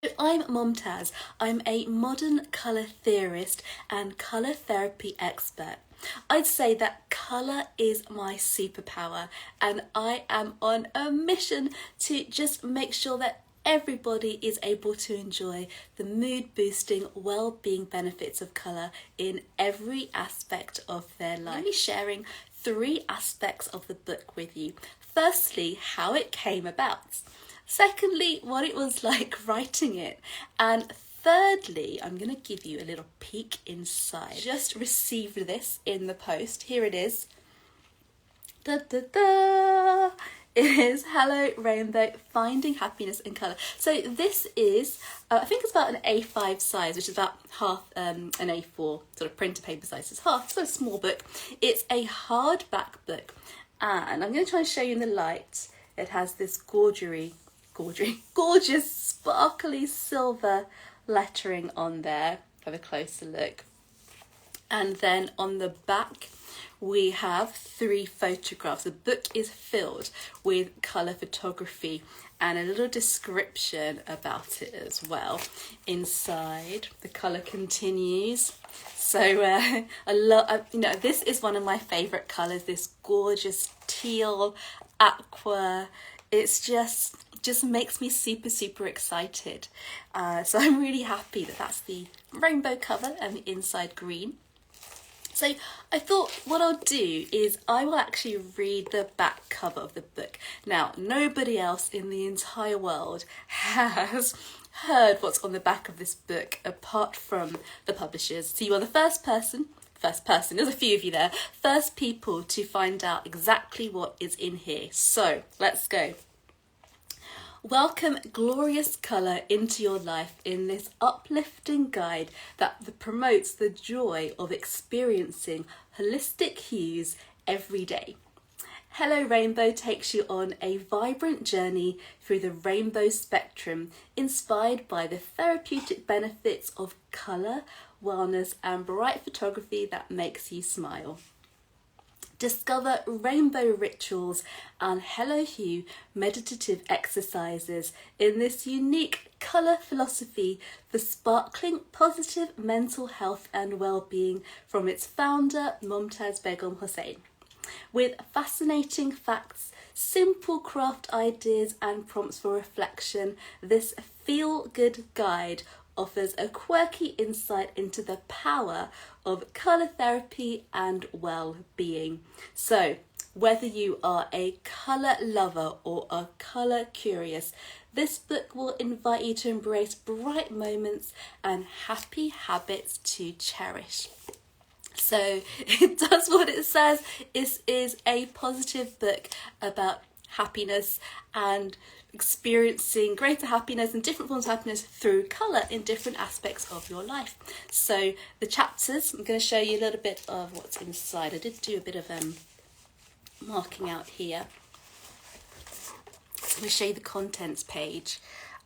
I'm Momtaz. I'm a modern colour theorist and colour therapy expert. I'd say that colour is my superpower, and I am on a mission to just make sure that everybody is able to enjoy the mood boosting well-being benefits of colour in every aspect of their life. I'll be sharing 3 aspects of the book with you. Firstly, how it came about. Secondly, what it was like writing it. And thirdly, I'm going to give you a little peek inside. Just received this in the post. Here it is. Da, da, da. It is Hello Rainbow, Finding Happiness in Colour. So this is, I think it's about an A5 size, which is about half an A4 sort of printer paper size. It's half, so a small book. It's a hardback book. And I'm going to try and show you in the light. It has this gorgeous, sparkly silver lettering on there. Have a closer look. And then on the back, we have 3 photographs. The book is filled with colour photography and a little description about it as well. Inside, the colour continues. So this is one of my favourite colours, this gorgeous teal, aqua. It's just makes me super excited. So I'm really happy that that's the rainbow cover and the inside green. So I thought what I'll do is I will actually read the back cover of the book. Now, nobody else in the entire world has heard what's on the back of this book apart from the publishers. So you are the first person, there's a few of you there, first people to find out exactly what is in here. So let's go. Welcome glorious colour into your life in this uplifting guide that promotes the joy of experiencing holistic hues every day. Hello Rainbow takes you on a vibrant journey through the rainbow spectrum, inspired by the therapeutic benefits of colour, wellness and bright photography that makes you smile. Discover rainbow rituals and Hello Hue meditative exercises in this unique colour philosophy for sparkling positive mental health and well-being from its founder Momtaz Begum-Hossain. With fascinating facts, simple craft ideas and prompts for reflection, this feel-good guide offers a quirky insight into the power of colour therapy and well-being. So, whether you are a colour lover or a colour curious, this book will invite you to embrace bright moments and happy habits to cherish. So, it does what it says. This is a positive book about happiness and experiencing greater happiness and different forms of happiness through colour in different aspects of your life. So the chapters, I'm going to show you a little bit of what's inside. I did do a bit of marking out here. So I'm going to show you the contents page.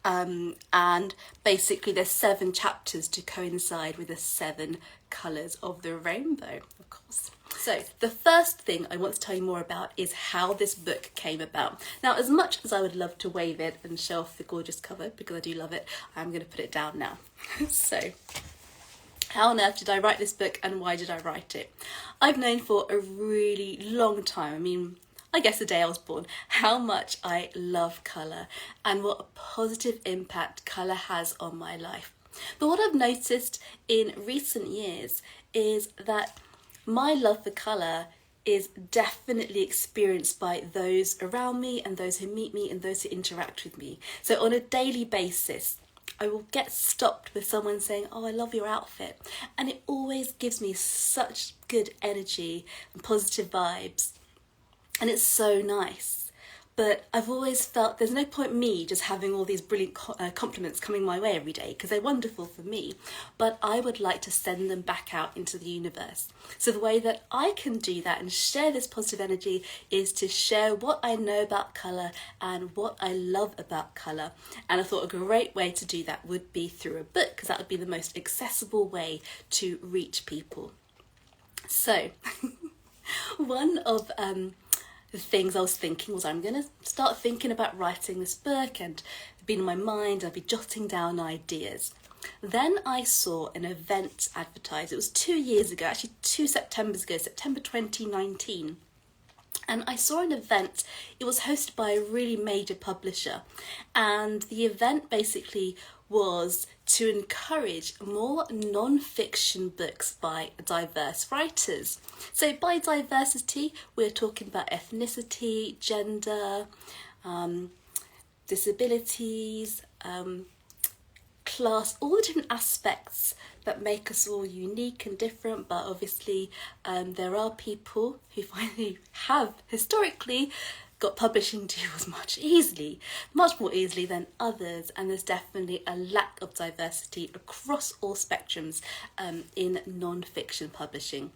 And basically there's 7 chapters to coincide with the 7 colours of the rainbow, of course. So the first thing I want to tell you more about is how this book came about. Now, as much as I would love to wave it and show off the gorgeous cover, because I do love it, I'm going to put it down now. So, how on earth did I write this book and why did I write it? I've known for a really long time, I guess the day I was born, how much I love colour and what a positive impact colour has on my life. But what I've noticed in recent years is that my love for colour is definitely experienced by those around me and those who meet me and those who interact with me. So on a daily basis, I will get stopped with someone saying, "Oh, I love your outfit." And it always gives me such good energy and positive vibes. And it's so nice. But I've always felt there's no point me just having all these brilliant compliments coming my way every day, because they're wonderful for me, but I would like to send them back out into the universe. So the way that I can do that and share this positive energy is to share what I know about colour and what I love about colour. And I thought a great way to do that would be through a book, because that would be the most accessible way to reach people. So one of the things I was thinking was I'm going to start thinking about writing this book, and it'd been in my mind, I'd be jotting down ideas. Then I saw an event advertised. It was 2 years ago, actually 2 Septembers ago, September 2019. And I saw an event. It was hosted by a really major publisher, and the event basically was to encourage more non-fiction books by diverse writers. So by diversity, we're talking about ethnicity, gender, disabilities, class, all the different aspects that make us all unique and different. But obviously there are people who finally have historically got publishing deals much more easily than others, and there's definitely a lack of diversity across all spectrums in non-fiction publishing.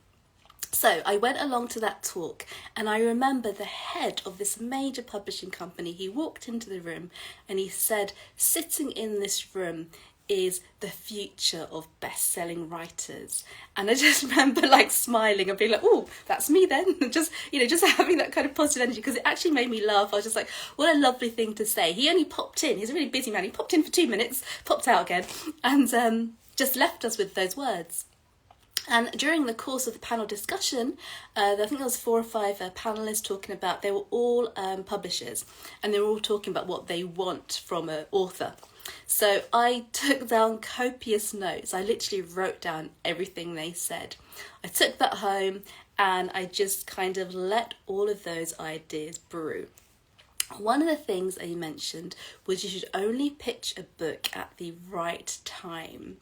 So I went along to that talk, and I remember the head of this major publishing company, he walked into the room and he said, sitting in this room is the future of best-selling writers. And I just remember like smiling and being like, oh, that's me then. just having that kind of positive energy, because it actually made me laugh. I was just like, what a lovely thing to say. He only popped in, he's a really busy man, he popped in for 2 minutes, popped out again, and just left us with those words. And during the course of the panel discussion, I think there was 4 or 5 panellists talking about, they were all publishers, and they were all talking about what they want from an author. So I took down copious notes. I literally wrote down everything they said. I took that home and I just kind of let all of those ideas brew. One of the things they mentioned was you should only pitch a book at the right time.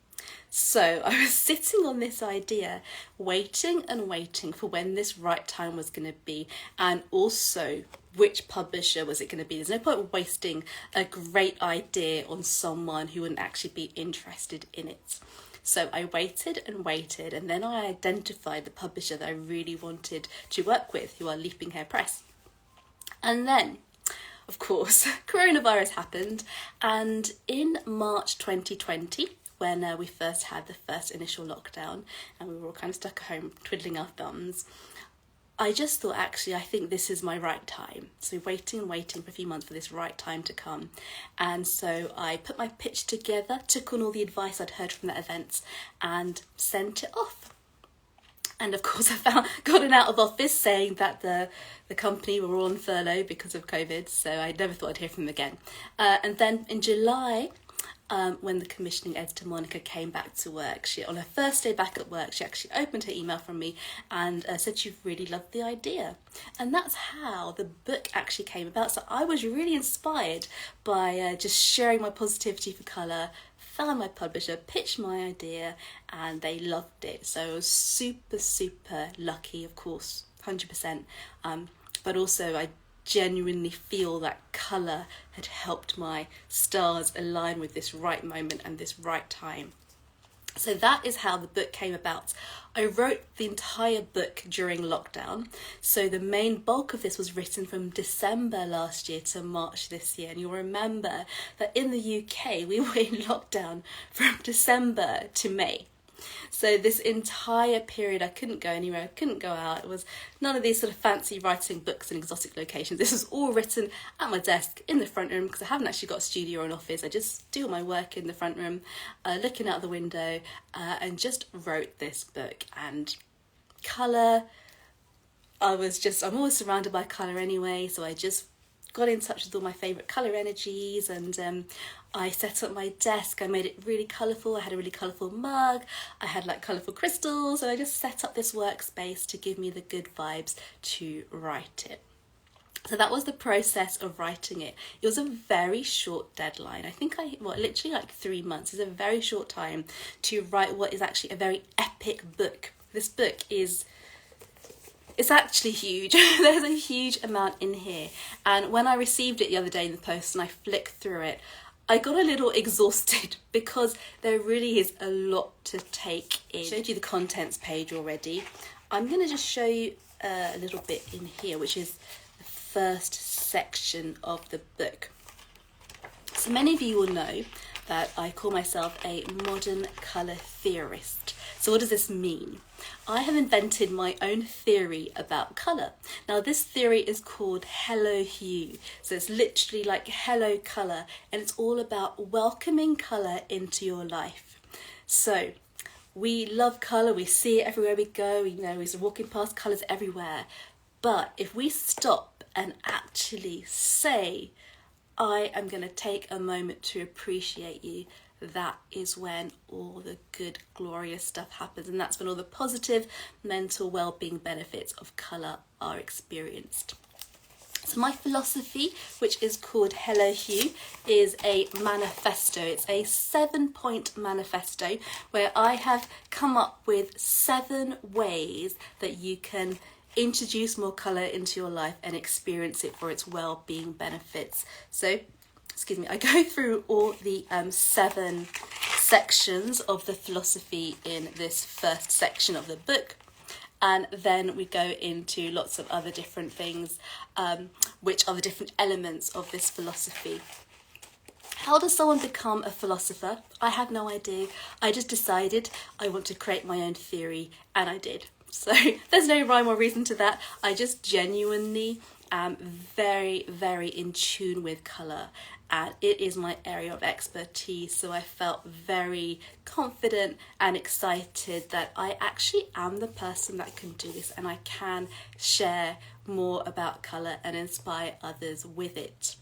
So I was sitting on this idea, waiting and waiting for when this right time was going to be, and also which publisher was it going to be. There's no point wasting a great idea on someone who wouldn't actually be interested in it. So I waited and waited, and then I identified the publisher that I really wanted to work with, who are Leaping Hair Press. And then, of course, coronavirus happened, and in March 2020, when we first had the first initial lockdown and we were all kind of stuck at home twiddling our thumbs, I just thought, actually, I think this is my right time. So waiting and waiting for a few months for this right time to come. And so I put my pitch together, took on all the advice I'd heard from that event and sent it off. And of course I got an out of office saying that the company were all on furlough because of COVID. So I never thought I'd hear from them again. And then in July, when the commissioning editor Monica came back to work, on her first day back at work, she actually opened her email from me and said she really loved the idea. And that's how the book actually came about. So I was really inspired by just sharing my positivity for colour, found my publisher, pitched my idea, and they loved it. So I was super, super lucky, of course, 100%. But also I genuinely feel that colour had helped my stars align with this right moment and this right time. So that is how the book came about. I wrote the entire book during lockdown. So the main bulk of this was written from December last year to March this year. And you'll remember that in the UK, we were in lockdown from December to May. So this entire period, I couldn't go anywhere, I couldn't go out. It was none of these sort of fancy writing books in exotic locations. This was all written at my desk in the front room, because I haven't actually got a studio or an office. I just do all my work in the front room, looking out the window, and just wrote this book. And colour, I'm always surrounded by colour anyway, so I just got in touch with all my favourite colour energies, and I set up my desk. I made it really colourful. I had a really colourful mug. I had like colourful crystals, and I just set up this workspace to give me the good vibes to write it. So that was the process of writing it. It was a very short deadline. I think literally like 3 months is a very short time to write what is actually a very epic book. This book it's actually huge. There's a huge amount in here. And when I received it the other day in the post and I flicked through it, I got a little exhausted because there really is a lot to take in. I showed you the contents page already. I'm going to just show you a little bit in here, which is the first section of the book. So many of you will know that I call myself a modern colour theorist. So what does this mean? I have invented my own theory about colour. Now this theory is called Hello Hue. So it's literally like hello colour, and it's all about welcoming colour into your life. So we love colour, we see it everywhere we go, we're walking past colours everywhere. But if we stop and actually say, I am going to take a moment to appreciate you, that is when all the good, glorious stuff happens. And that's when all the positive mental well-being benefits of colour are experienced. So my philosophy, which is called Hello Hue, is a manifesto. It's a 7-point manifesto where I have come up with 7 ways that you can introduce more colour into your life and experience it for its well-being benefits. So, I go through all the 7 sections of the philosophy in this first section of the book. And then we go into lots of other different things, which are the different elements of this philosophy. How does someone become a philosopher? I have no idea. I just decided I want to create my own theory, and I did. So there's no rhyme or reason to that. I just genuinely am very, very in tune with colour, and it is my area of expertise. So I felt very confident and excited that I actually am the person that can do this, and I can share more about colour and inspire others with it.